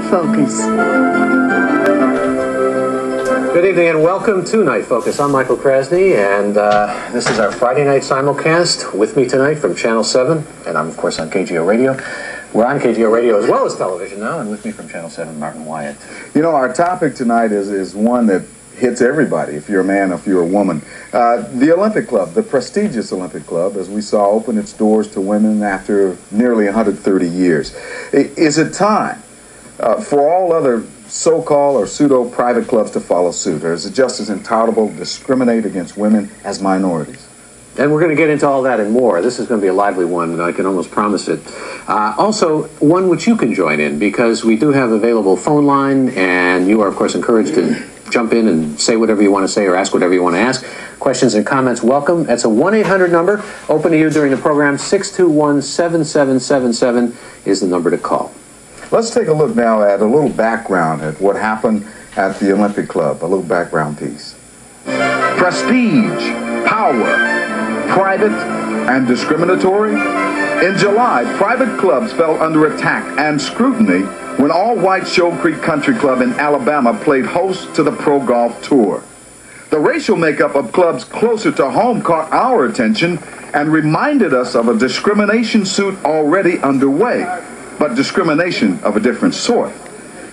Focus. Good evening and welcome to Night Focus. I'm Michael Krasny, and this is our Friday night simulcast. With me tonight from Channel 7, and I'm, of course, on KGO Radio. We're on KGO Radio as well as television now, and with me from Channel 7, Martin Wyatt. You know, our topic tonight is one that hits everybody, if you're a man or if you're a woman. The Olympic Club, the prestigious Olympic Club, as we saw, open its doors to women after nearly 130 years. Is it time for all other so-called or pseudo-private clubs to follow suit, or is it just as intolerable to discriminate against women as minorities? And we're going to get into all that and more. This is going to be a lively one, and I can almost promise it. Also, one which you can join in, because we do have available phone line, and you are, of course, encouraged to jump in and say whatever you want to say or ask whatever you want to ask. Questions and comments welcome. That's a 1-800 number, open to you during the program. 621-7777 is the number to call. Let's take a look now at a little background at what happened at the Olympic Club, a little background piece. Prestige, power, private, and discriminatory. In July, private clubs fell under attack and scrutiny when all-white Shoal Creek Country Club in Alabama played host to the Pro Golf Tour. The racial makeup of clubs closer to home caught our attention and reminded us of a discrimination suit already underway, but discrimination of a different sort.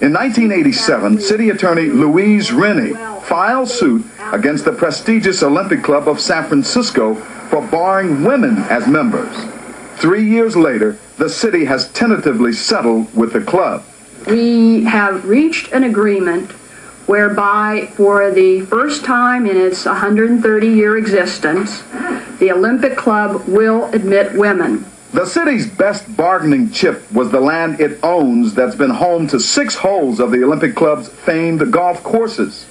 In 1987, City Attorney Louise Rennie filed suit against the prestigious Olympic Club of San Francisco for barring women as members. 3 years later, the city has tentatively settled with the club. We have reached an agreement whereby, for the first time in its 130-year existence, the Olympic Club will admit women. The city's best bargaining chip was the land it owns that's been home to 6 holes of the Olympic Club's famed golf courses.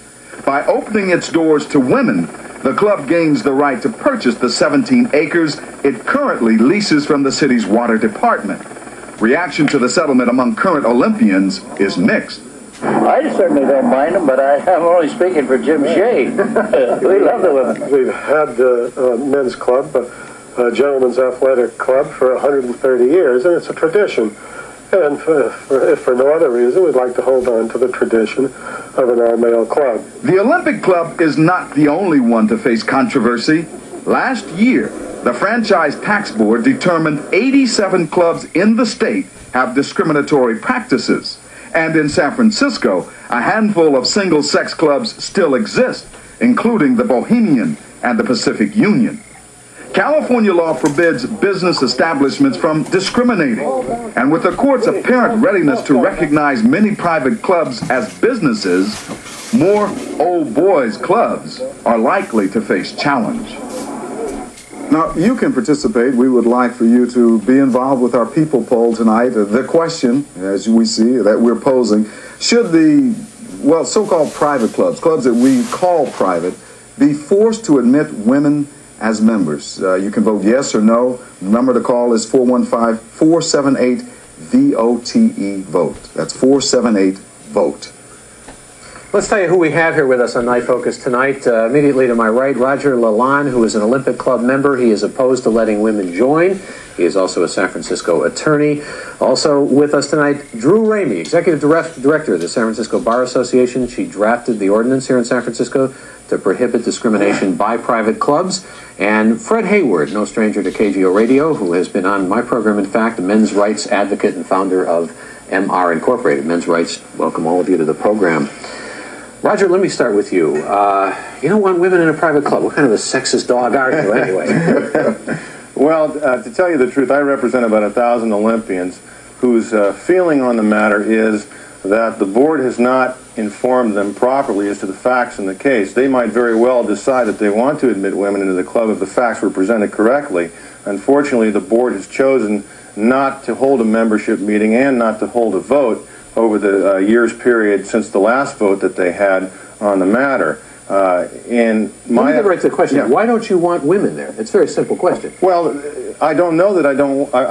By opening its doors to women, the club gains the right to purchase the 17 acres it currently leases from the city's water department. Reaction to the settlement among current Olympians is mixed. I certainly don't mind them, but I'm only speaking for Jim Shea. We love the women. We've had a men's club, a gentleman's athletic club, for 130 years, and it's a tradition. And if for no other reason, we'd like to hold on to the tradition of an all-male club. The Olympic Club is not the only one to face controversy. Last year, the Franchise Tax Board determined 87 clubs in the state have discriminatory practices. And in San Francisco, a handful of single-sex clubs still exist, including the Bohemian and the Pacific Union. California law forbids business establishments from discriminating, and with the court's apparent readiness to recognize many private clubs as businesses, more old boys clubs are likely to face challenge. Now, you can participate. We would like for you to be involved with our people poll tonight. The question, as we see, that we're posing, should the, so-called private clubs, clubs that we call private, be forced to admit women as members? You can vote yes or no. The number to call is 415-478-VOTE, vote. That's 478-VOTE. Let's tell you who we have here with us on Night Focus tonight. Immediately to my right, Roger Lalanne, who is an Olympic Club member. He is opposed to letting women join. He is also a San Francisco attorney. Also with us tonight, Drew Ramey, Executive Director of the San Francisco Bar Association. She drafted the ordinance here in San Francisco to prohibit discrimination by private clubs. And Fred Hayward, no stranger to KGO Radio, who has been on my program, in fact, a men's rights advocate and founder of MR Incorporated. Men's Rights, welcome all of you to the program. Roger, let me start with you. You don't want women in a private club. What kind of a sexist dog are you, anyway? Well, to tell you the truth, I represent about 1,000 Olympians whose feeling on the matter is that the board has not informed them properly as to the facts in the case. They might very well decide that they want to admit women into the club if the facts were presented correctly. Unfortunately, the board has chosen not to hold a membership meeting and not to hold a vote over the years period since the last vote that they had on the matter. Let me get right to the question. Yeah. Why don't you want women there? It's a very simple question. Well, I don't know that I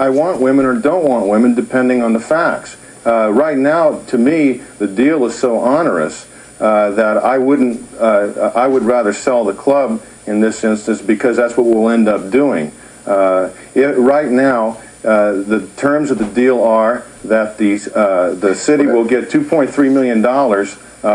want women or don't want women, depending on the facts. Right now, to me, the deal is so onerous that I would rather sell the club in this instance, because that's what we'll end up doing. Right now, the terms of the deal are that the city will get $2.3 million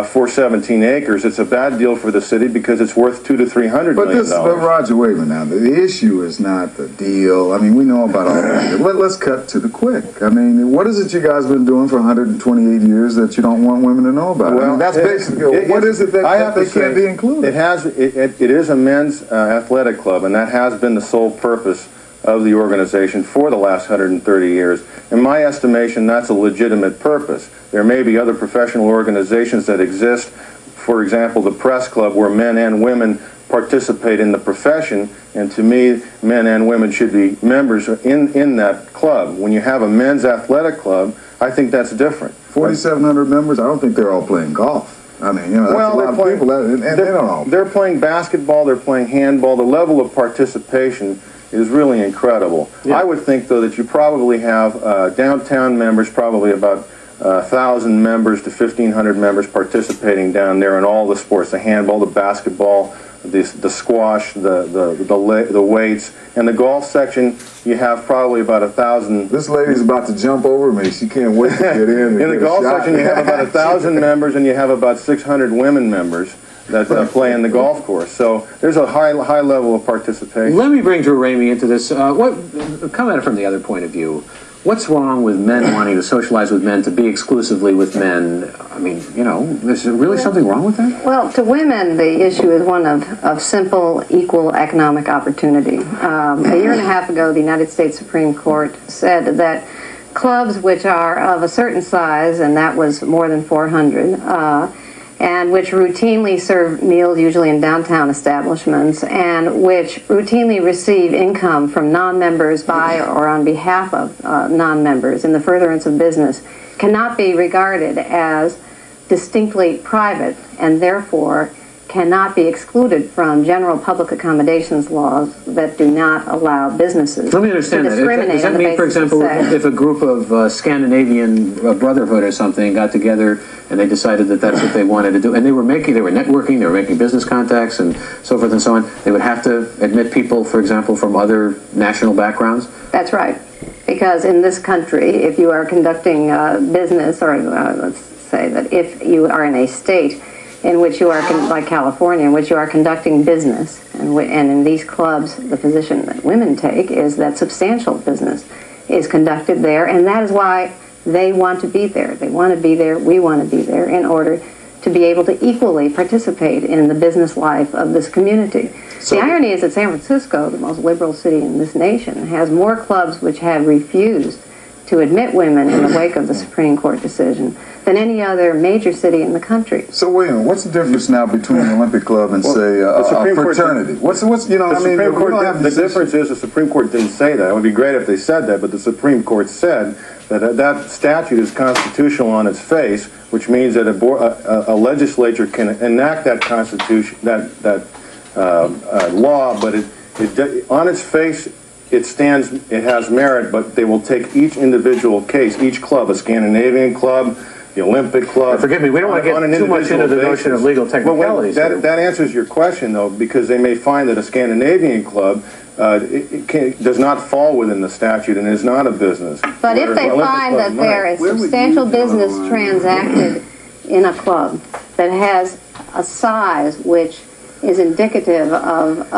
for 17 acres. It's a bad deal for the city because it's worth $200 to $300 million. But Roger, wait a minute now. The issue is not the deal. I mean, we know about all that. Let's cut to the quick. I mean, what is it you guys been doing for 128 years that you don't want women to know about? Well, I mean, that's basically what is it that they can't be included? It is a men's athletic club, and that has been the sole purpose of the organization for the last 130 years. In my estimation, that's a legitimate purpose. There may be other professional organizations that exist, for example, the press club, where men and women participate in the profession, and to me, men and women should be members in that club. When you have a men's athletic club, I think that's different. 4,700 members, I don't think they're all playing golf. I mean, that's a lot of people, and they don't all. They're playing basketball, they're playing handball. The level of participation is really incredible. Yeah. I would think, though, that you probably have downtown members, probably about 1,000 members to 1,500 members participating down there in all the sports: the handball, the basketball, the squash, the weights, and the golf section. You have probably about 1,000. This lady's about to jump over me. She can't wait to get in. In the golf section, you have about 1,000 members, and you have about 600 women members that play in the golf course. So there's a high level of participation. Let me bring Drew Ramey into this. Come at it from the other point of view. What's wrong with men wanting to socialize with men, to be exclusively with men? I mean, is there really something wrong with that? Well, to women, the issue is one of simple, equal economic opportunity. A year and a half ago, the United States Supreme Court said that clubs which are of a certain size, and that was more than 400, and which routinely serve meals, usually in downtown establishments, and which routinely receive income from non-members by or on behalf of non-members in the furtherance of business, cannot be regarded as distinctly private, and therefore cannot be excluded from general public accommodations laws that do not allow businesses Let me understand to discriminate. Does that mean, for example, if a group of Scandinavian brotherhood or something got together and they decided that that's what they wanted to do, and they were networking, they were making business contacts and so forth and so on, they would have to admit people, for example, from other national backgrounds? That's right. Because in this country, if you are conducting business, or let's say that if you are in a state in which you are, like California, in which you are conducting business, and in these clubs, the position that women take is that substantial business is conducted there, and that is why they want to be there. They want to be there, we want to be there, in order to be able to equally participate in the business life of this community. So, the irony is that San Francisco, the most liberal city in this nation, has more clubs which have refused to admit women in the wake of the Supreme Court decision than any other major city in the country. So wait a minute, what's the difference now between an Olympic club and, say, a fraternity? The difference is the Supreme Court didn't say that. It would be great if they said that, but the Supreme Court said that that statute is constitutional on its face, which means that a legislature can enact that constitution, that law, but it on its face, it has merit, but they will take each individual case, each club, a Scandinavian club, the Olympic club. Forgive me, we don't want to get too much into the notion of legal technicalities. Well, that answers your question, though, because they may find that a Scandinavian club does not fall within the statute and is not a business. But if they find that there is substantial business transacted in a club that has a size which is indicative of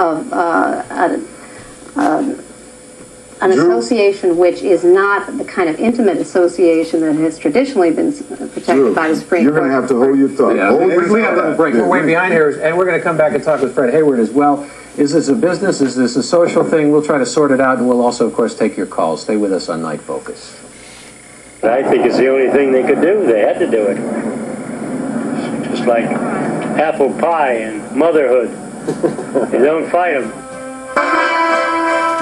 an association which is not the kind of intimate association that has traditionally been protected by the Supreme Court. You're going to have to hold your thought. Yeah, we got a little break. We're way behind here, and we're going to come back and talk with Fred Hayward as well. Is this a business? Is this a social thing? We'll try to sort it out, and we'll also, of course, take your calls. Stay with us on Night Focus. I think it's the only thing they could do. They had to do it. Just like apple pie and motherhood. They don't fight them.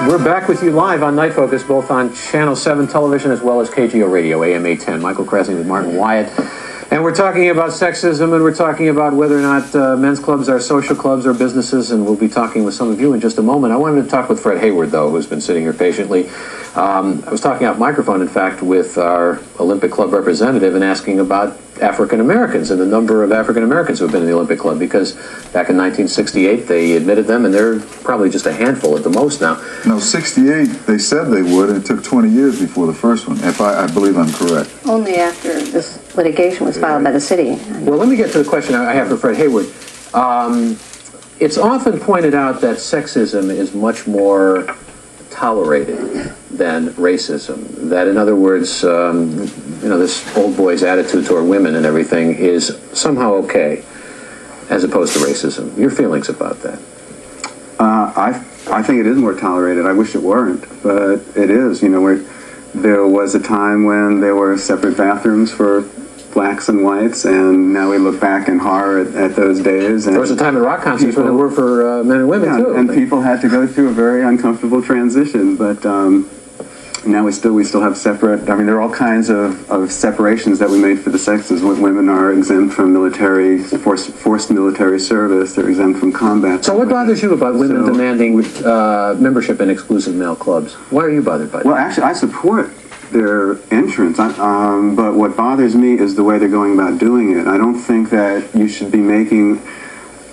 We're back with you live on Night Focus, both on Channel 7 television as well as KGO Radio, AM 810. Michael Krasny with Martin Wyatt. And we're talking about sexism, and we're talking about whether or not men's clubs are social clubs or businesses, and we'll be talking with some of you in just a moment. I wanted to talk with Fred Hayward, though, who's been sitting here patiently. I was talking out microphone, in fact, with our Olympic Club representative and asking about African Americans and the number of African Americans who have been in the Olympic Club, because back in 1968 they admitted them, and they're probably just a handful at the most now. No, 68 they said they would, and it took 20 years before the first one, if I believe I'm correct. Only after this litigation was filed by the city. Well, let me get to the question I have for Fred Hayward. It's often pointed out that sexism is much more tolerated than racism. That, in other words, this old boy's attitude toward women and everything is somehow okay, as opposed to racism. Your feelings about that? I think it is more tolerated. I wish it weren't, but it is. There was a time when there were separate bathrooms for blacks and whites, and now we look back in horror at those days. And there was a time in rock concerts when there were for men and women, too. And people had to go through a very uncomfortable transition, but now we still have separate. I mean, there are all kinds of separations that we made for the sexes. Women are exempt from forced military service. They're exempt from combat. So what bothers you about women demanding membership in exclusive male clubs? Why are you bothered by that? Well, actually, I support their entrance, but what bothers me is the way they're going about doing it. I don't think that you should be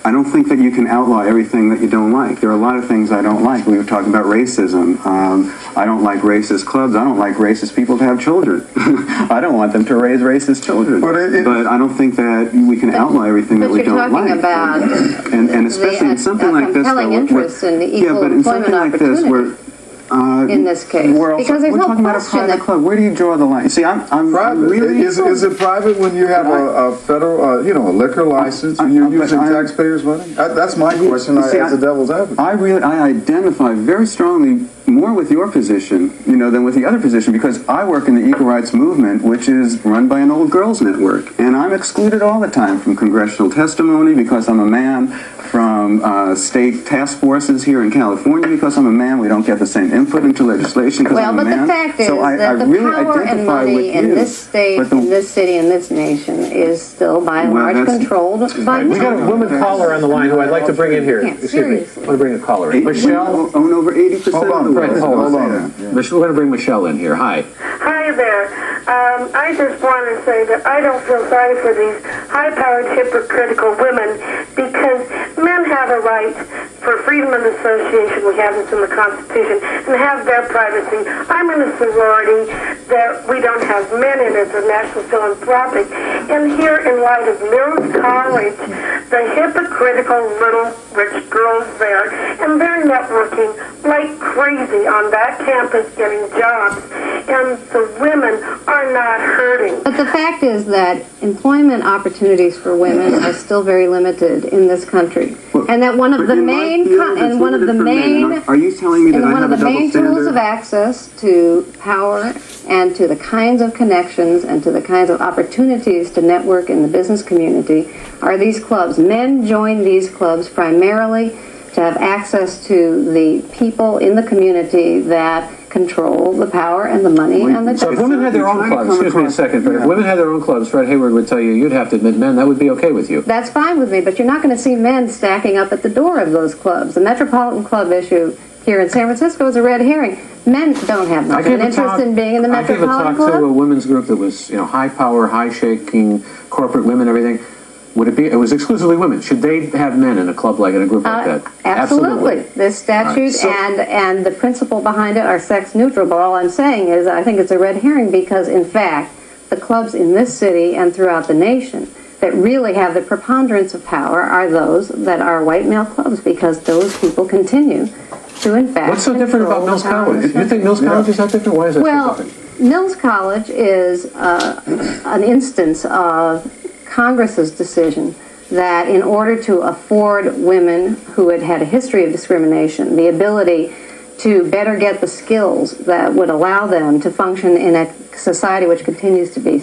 I don't think that you can outlaw everything that you don't like. There are a lot of things I don't like. We were talking about racism. I don't like racist clubs. I don't like racist people to have children. I don't want them to raise racist children. But I don't think that we can outlaw everything that we don't like. But you're talking about and especially in something like this, compelling interest in the equal employment opportunity. In this case, because there's no question that club. Where do you draw the line? See, I'm private. Really is it private when you have a federal, a liquor license? When you're using taxpayers' money? That's my question. As a devil's advocate, I identify very strongly more with your position, than with the other position, because I work in the equal rights movement, which is run by an old girls network, and I'm excluded all the time from congressional testimony because I'm a man, from state task forces here in California because I'm a man. We don't get the same input into legislation because I'm a man. Well, but the fact is that the power and money in this state, in this city, in this nation is still by and large controlled by men. We got a woman caller on the line who I'd like to bring in here. Excuse me. I want to bring a caller in. Michelle? Own over 80% of the world. Hold on. We're going to bring Michelle in here. Hi. Hi there. I just want to say that I don't feel sorry for these high-powered, hypocritical women, because men have a right for freedom of association. We have this in the Constitution, and have their privacy. I'm in a sorority that we don't have men in it, the National Philanthropic. And here, in light of Mills College, the hypocritical little rich girls there, and they're networking like crazy on that campus getting jobs, and the women are not hurting. But the fact is that employment opportunities for women are still very limited in this country, and that one of the main are you telling me that one of the main tools of access to power and to the kinds of connections and to the kinds of opportunities to network in the business community are these clubs? Men join these clubs primarily to have access to the people in the community that control the power and the money and the... So if women had their own clubs, excuse me a second, but if women had their own clubs, Fred Hayward would tell you you'd have to admit men, that would be okay with you. That's fine with me, but you're not going to see men stacking up at the door of those clubs. The Metropolitan Club issue here in San Francisco is a red herring. Men don't have much of an interest in being in the Metropolitan Club. I gave a talk to a women's group that was, high power, high shaking, corporate women, everything. Would it be? It was exclusively women. Should they have men in a club in a group like that? Absolutely. This statute and the principle behind it are sex neutral. But all I'm saying is I think it's a red herring because, in fact, the clubs in this city and throughout the nation that really have the preponderance of power are those that are white male clubs, because those people continue to, in fact, what's so different about Mills College? You think Mills College is that different? Why is that so different? Mills College is an instance of Congress's decision that in order to afford women who had had a history of discrimination the ability to better get the skills that would allow them to function in a society which continues to be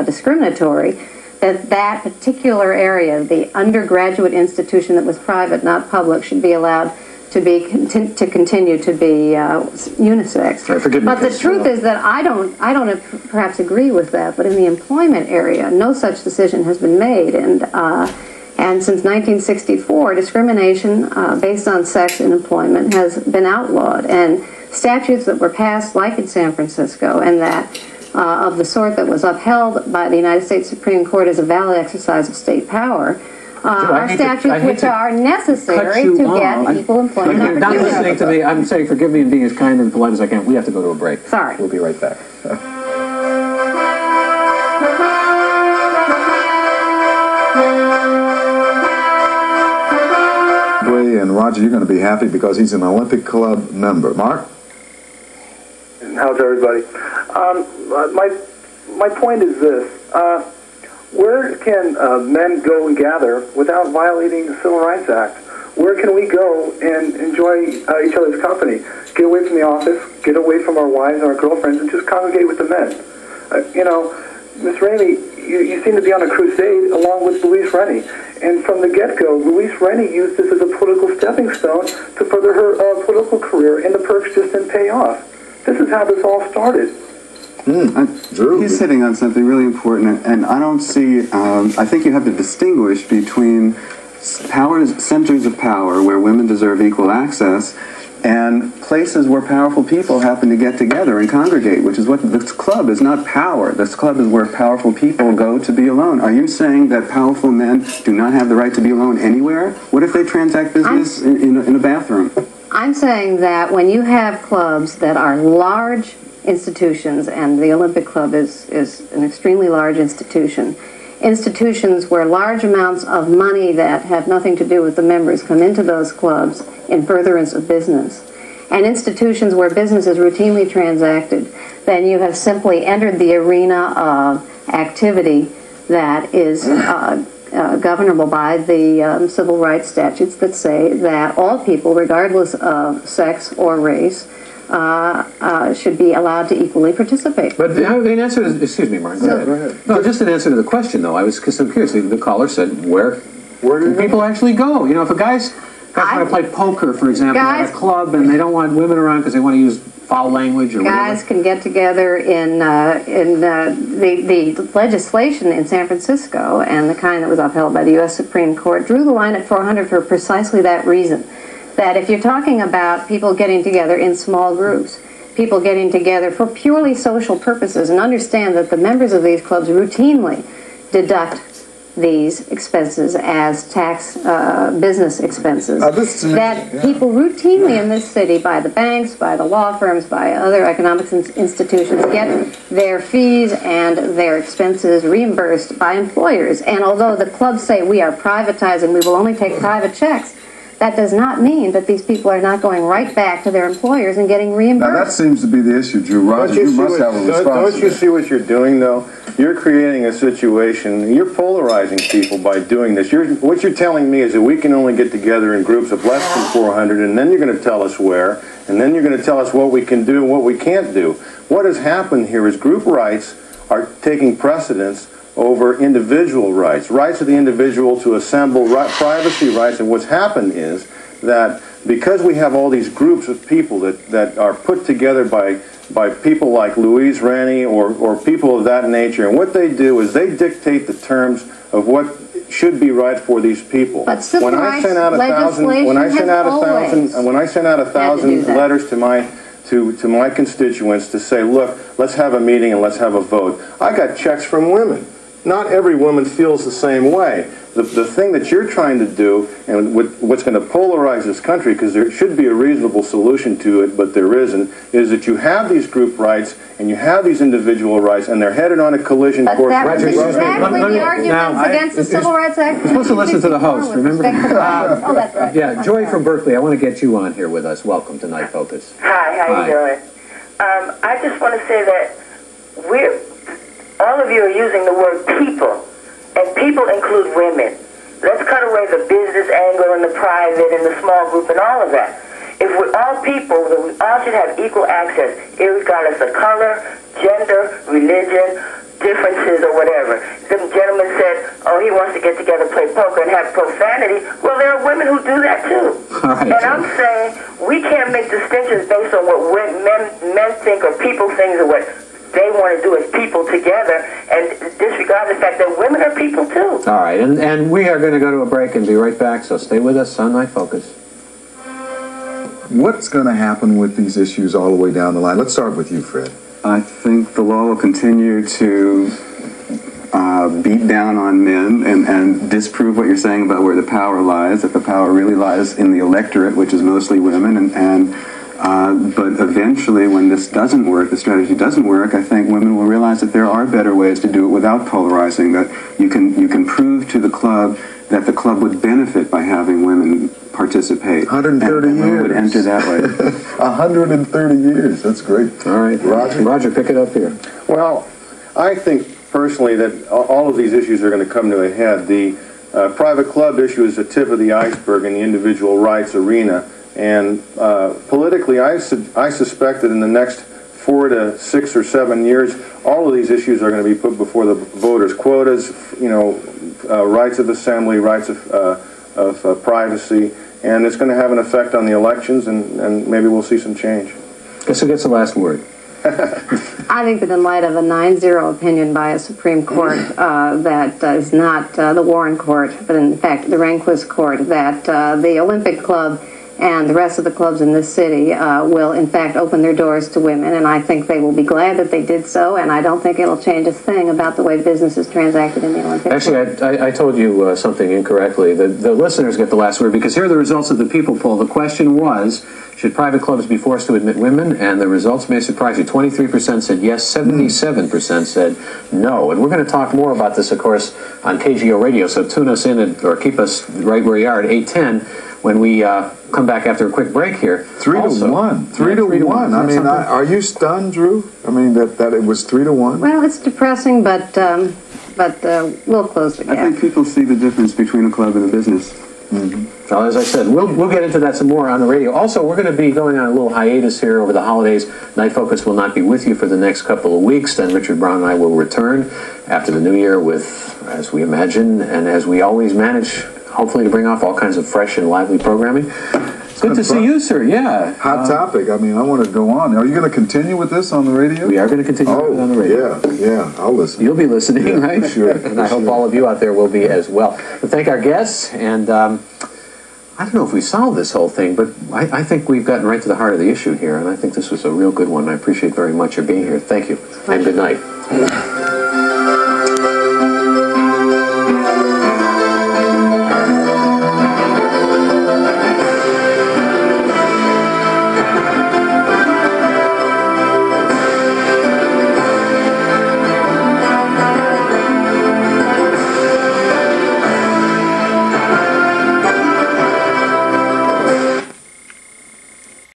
discriminatory, that particular area, the undergraduate institution that was private, not public, should be allowed to continue to be unisex. Forgive me, but the truth is that I don't perhaps agree with that. But in the employment area, no such decision has been made, and since 1964, discrimination based on sex in employment has been outlawed, and statutes that were passed, like in San Francisco, and that of the sort that was upheld by the United States Supreme Court as a valid exercise of state power. Are statutes which are necessary to get equal employment opportunities. Not listening to me. I'm saying, forgive me and being as kind and polite as I can. We have to go to a break. Sorry. We'll be right back. And Roger, you're going to be happy because he's an Olympic Club member. Mark? How's everybody? My point is this. Where can men go and gather without violating the Civil Rights Act? Where can we go and enjoy each other's company? Get away from the office, get away from our wives and our girlfriends, and just congregate with the men. Miss Ramey, you seem to be on a crusade along with Louise Rennie. And from the get-go, Louise Rennie used this as a political stepping stone to further her political career, and the perks just didn't pay off. This is how this all started. He's hitting on something really important, and I don't see, I think you have to distinguish between centers of power where women deserve equal access and places where powerful people happen to get together and congregate, which is what this club is. Not power. This club is where powerful people go to be alone. Are you saying that powerful men do not have the right to be alone anywhere? What if they transact business in a bathroom? I'm saying that when you have clubs that are large institutions, and the Olympic Club is an extremely large institutions where large amounts of money that have nothing to do with the members come into those clubs in furtherance of business, and institutions where business is routinely transacted, then you have simply entered the arena of activity that is governable by the civil rights statutes that say that all people, regardless of sex or race, should be allowed to equally participate. But in answer to, excuse me, Martin, go ahead. No, just in answer to the question, though, I was so curious. The caller said, where do people actually go? You know, if a guys want to play poker, for example, at a club, and they don't want women around because they want to use foul language or whatever. Guys can get together in the legislation in San Francisco, and the kind that was upheld by the U.S. Supreme Court drew the line at 400 for precisely that reason. That if you're talking about people getting together in small groups, people getting together for purely social purposes, and understand that the members of these clubs routinely deduct these expenses as tax business expenses, people routinely in this city, by the banks, by the law firms, by other economic institutions, get their fees and their expenses reimbursed by employers. And although the clubs say we are privatizing, we will only take private checks, that does not mean that these people are not going right back to their employers and getting reimbursed. Now that seems to be the issue, Drew. Roger, you must have a response. Don't you see what you're doing, though? You're creating a situation, you're polarizing people by doing this. What you're telling me is that we can only get together in groups of less than 400, and then you're going to tell us where, and then you're going to tell us what we can do and what we can't do. What has happened here is group rights are taking precedence over individual rights of the individual to assemble, privacy rights. And what's happened is that because we have all these groups of people that are put together by people like Louise Rennie or people of that nature, and what they do is they dictate the terms of what should be right for these people. But civil rights legislation when I sent out a thousand letters to my constituents to say, look, let's have a meeting and let's have a vote, I got checks from women. Not every woman feels the same way. The thing that you're trying to do, and what's going to polarize this country, because there should be a reasonable solution to it, but there isn't, is that you have these group rights and you have these individual rights, and they're headed on a collision course. That's exactly the arguments against the Civil Rights Act. You're supposed to listen to the host, remember? Oh, that's right. Yeah, Joy from Berkeley, I want to get you on here with us. Welcome to Night Focus. Hi, how you doing? I just want to say that all of you are using the word people, and people include women. Let's cut away the business angle and the private and the small group and all of that. If we're all people, then we all should have equal access, regardless of color, gender, religion, differences, or whatever. The gentleman said, oh, he wants to get together, play poker, and have profanity. Well, there are women who do that too. All right, and I'm saying we can't make distinctions based on what men think or people think or what they want to do as people together and disregard the fact that women are people too. All right, and we are going to go to a break and be right back, so stay with us on Night Focus. What's going to happen with these issues all the way down the line? Let's start with you, Fred. I think the law will continue to beat down on men and disprove what you're saying about where the power lies, that the power really lies in the electorate, which is mostly women, but eventually when this doesn't work, the strategy doesn't work, I think women will realize that there are better ways to do it without polarizing, that you can prove to the club that the club would benefit by having women participate. 130 and years. would enter that way. 130 years. That's great. All right, Roger, pick it up here. Well, I think personally that all of these issues are going to come to a head. The private club issue is the tip of the iceberg in the individual rights arena. And politically, I suspect that in the next 4 to 6 or 7 years, all of these issues are going to be put before the voters. Quotas, rights of assembly, rights of privacy, and it's going to have an effect on the elections, and maybe we'll see some change. Guess who gets the last word? I think that in light of a 9-0 opinion by a Supreme Court that is not the Warren Court, but in fact the Rehnquist Court, that the Olympic Club and the rest of the clubs in this city will, in fact, open their doors to women, and I think they will be glad that they did so, and I don't think it'll change a thing about the way business is transacted in the Olympics. Actually, I told you something incorrectly. The listeners get the last word, because here are the results of the People poll. The question was, should private clubs be forced to admit women? And the results may surprise you. 23% said yes, 77% said no. And we're going to talk more about this, of course, on KGO Radio, so tune us in or keep us right where you are at 8:10. When we come back after a quick break here. 3 to 1. 3 to 1. I mean, are you stunned, Drew? I mean, that it was 3 to 1? Well, it's depressing, but we'll close the gap. I think people see the difference between a club and a business. Mm-hmm. Well, as I said, we'll get into that some more on the radio. Also, we're going to be going on a little hiatus here over the holidays. Night Focus will not be with you for the next couple of weeks. Then Richard Brown and I will return after the new year with, as we imagine, and as we always manage, hopefully to bring off all kinds of fresh and lively programming. It's good to see you, sir. Yeah. Hot topic. I mean, I want to go on. Are you going to continue with this on the radio? We are going to continue with it on the radio. Yeah, I'll listen. You'll be listening, right? Sure. And I hope all of you out there will be as well. But thank our guests, and I don't know if we solved this whole thing, but I think we've gotten right to the heart of the issue here, and I think this was a real good one. I appreciate very much your being here. Thank you, and good night.